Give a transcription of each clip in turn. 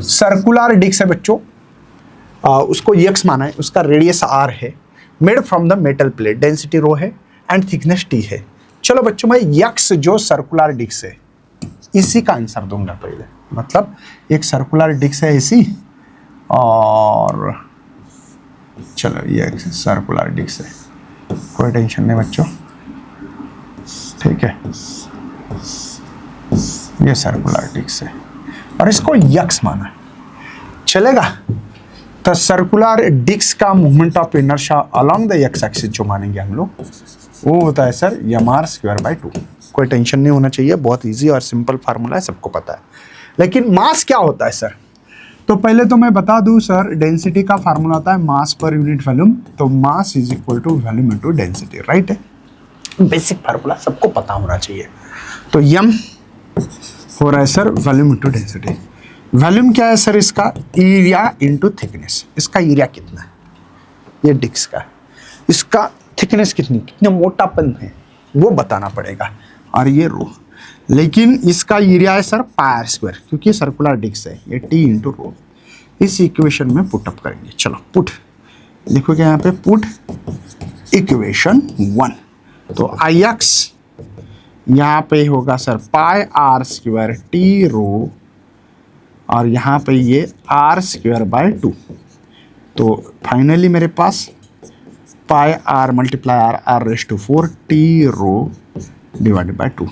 Circular disc है बच्चों, उसको एक्स माना है, उसका रेडियस आर है, made from the metal plate, density rho है एंड थिकनेस टी है। चलो बच्चों मैं एक्स जो सर्कुलर डिस्क है इसी का आंसर दूंगा पहले। मतलब एक सर्कुलर डिस्क है ऐसी, और चलो ये सर्कुलर डिस्क है, कोई टेंशन नहीं बच्चों, ठीक है। ये सर्कुलर डिस्क है और इसको यक्स माना है, चलेगा। तो सर्कुलर डिस्क का movement of inertia along the x axis जो मानेंगे हम लोग, वो होता है सर mr²/2। कोई टेंशन नहीं होना चाहिए, बहुत इजी और सिंपल फार्मूला है, सबको पता है। लेकिन मास क्या होता है सर? तो पहले तो मैं बता दूं सर, डेंसिटी का फार्मूला होता है मास पर यूनिट वॉल्यूम। तो mass is equal to volume into density, right है। बेसिक फार्मूला सबको पता होना चाहिए। तो m हो रहा है sir volume into density. Volume क्या है सर इसका? Area into thickness. इसका एरिया कितना है ये डिस्क का, इसका थिकनेस कितना मोटापन है वो बताना पड़ेगा, और ये रो। लेकिन इसका एरिया है सर πr², क्योंकि सर्कुलर डिस्क है, ये t इंटू रो। इस इक्वेशन में पुट अप करेंगे। चलो पुट लिखोगे यहाँ पे, पुट इक्वेशन 1। तो Ix यहाँ पे होगा सर πr² t रो, और यहाँ पे ये r²/2। तो फाइनली मेरे पास πr × r⁴ t rho divided by 2।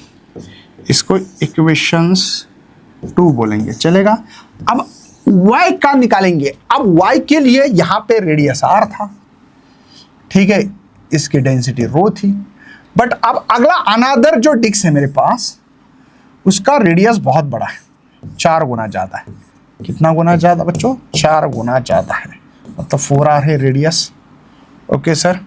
इसको इक्वेशंस 2 बोलेंगे, चलेगा। अब y का निकालेंगे। अब y के लिए यहाँ पे रेडियस r था, ठीक है, इसकी डेंसिटी रो थी। बट अब अगला अनदर जो डिस्क है मेरे पास, उसका रेडियस बहुत बड़ा है, 4 गुना ज़्यादा है। कितना गुना ज़्यादा बच्चों? 4 गुना ज़्यादा है, मतलब 4r है रेडियस। Okay sir.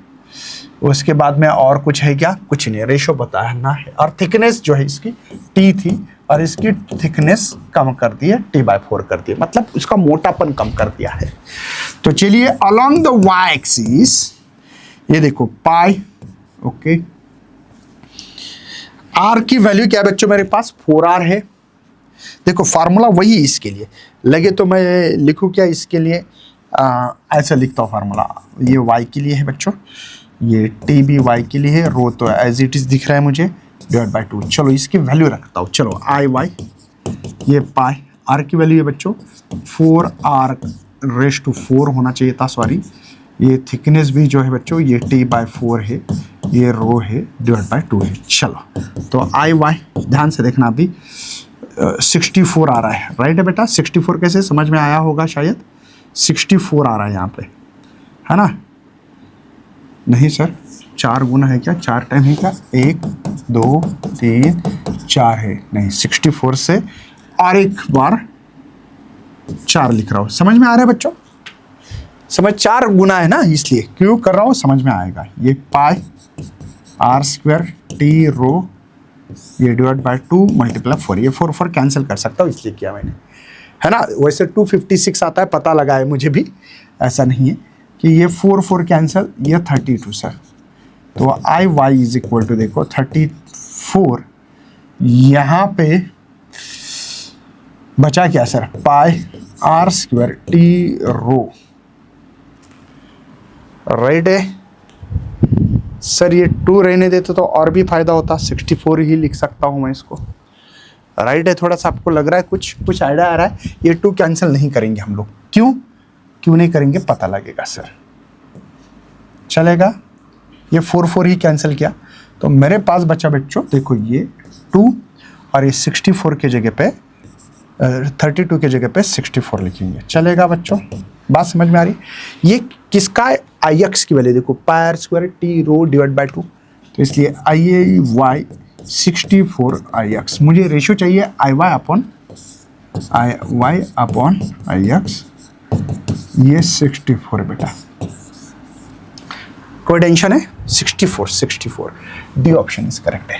उसके बाद में और कुछ है क्या? कुछ नहीं, रेशो बताना है। और थिकनेस जो है इसकी t थी, और इसकी थिकनेस कम कर दी है, t/4 कर दी है, मतलब उसका मोटापन कम कर दिया है। तो चलिए अलोंग द y एक्सिस ये देखो पाई, ओके। r की वैल्यू क्या है बच्चों मेरे पास? 4r है। देखो फार्मूला वही इसके लिए, लगे तो मैं लिखूं क्या इसके लिए? ऐसा लिखता हूँ फार्मूला। ये y के लिए है बच्चों, ये t भी y के लिए है, रो तो एज इट इज दिख रहा है मुझे, डिवाइड बाय 2। चलो इसकी वैल्यू रखता हूँ। चलो I ये पाई, r की वैल्यू है बच्चों 4r⁴ होना चाहिए था, सॉरी। ये थिकनेस भी जो है बच्चों ये t/4 है, ये रो है, डिवाइड बाय 2 है। चलो तो I ध्यान से देखना, अभी 64 आ रहा है, राइट है बेटा। 64 कैसे समझ में आया होगा शायद, 64 आ रहा है यहाँ पे, है ना? नहीं सर, 4 गुना है क्या? 4 टाइम है क्या? 1 2 3 4 है, नहीं 64 से और एक बार 4 लिख रहा हूँ। समझ में आ रहा है बच्चों? समझ, 4 गुना है ना, इसलिए क्यों कर रहा हूँ, समझ में आएगा। ये πr² t रो, ये डिवाइड बाय 2 × 4, ये 4 कैंसिल कर सकता हूँ, इसलिए किया मैंने, है ना। वैसे 256 आता है, पता लगा है मुझे भी, ऐसा नहीं है कि ये 4 कैंसिल, ये 32 सर। तो I इज इक्वल टू देखो 34, यहाँ पे बचा क्या सर? πr² t रो, राइट है सर। ये 2 रहने देते तो और भी फायदा होता, 64 ही लिख सकता हूँ मैं इसको, राइट है। थोड़ा सा आपको लग रहा है कुछ आइडिया आ रहा है। ये 2 कैंसिल नहीं करेंगे हम लोग, क्यों नहीं करेंगे पता लगेगा सर, चलेगा। ये 4 ही कैंसिल किया, तो मेरे पास बचा बच्चों देखो ये 2, और ये 64 के जगह पे 32 के जगह पे 64 लिखेंगे, चलेगा बच्चों। बात समझ में आ रही? ये किसका है? Ix की वैल्यू देखो πr² t row divide by 2, तो इसलिए I 64 Ix। मुझे रेशियो चाहिए IY अपॉन Ix, ये 64 बेटा, कोई टेंशन है? 64 डी ऑप्शन इज करेक्ट है।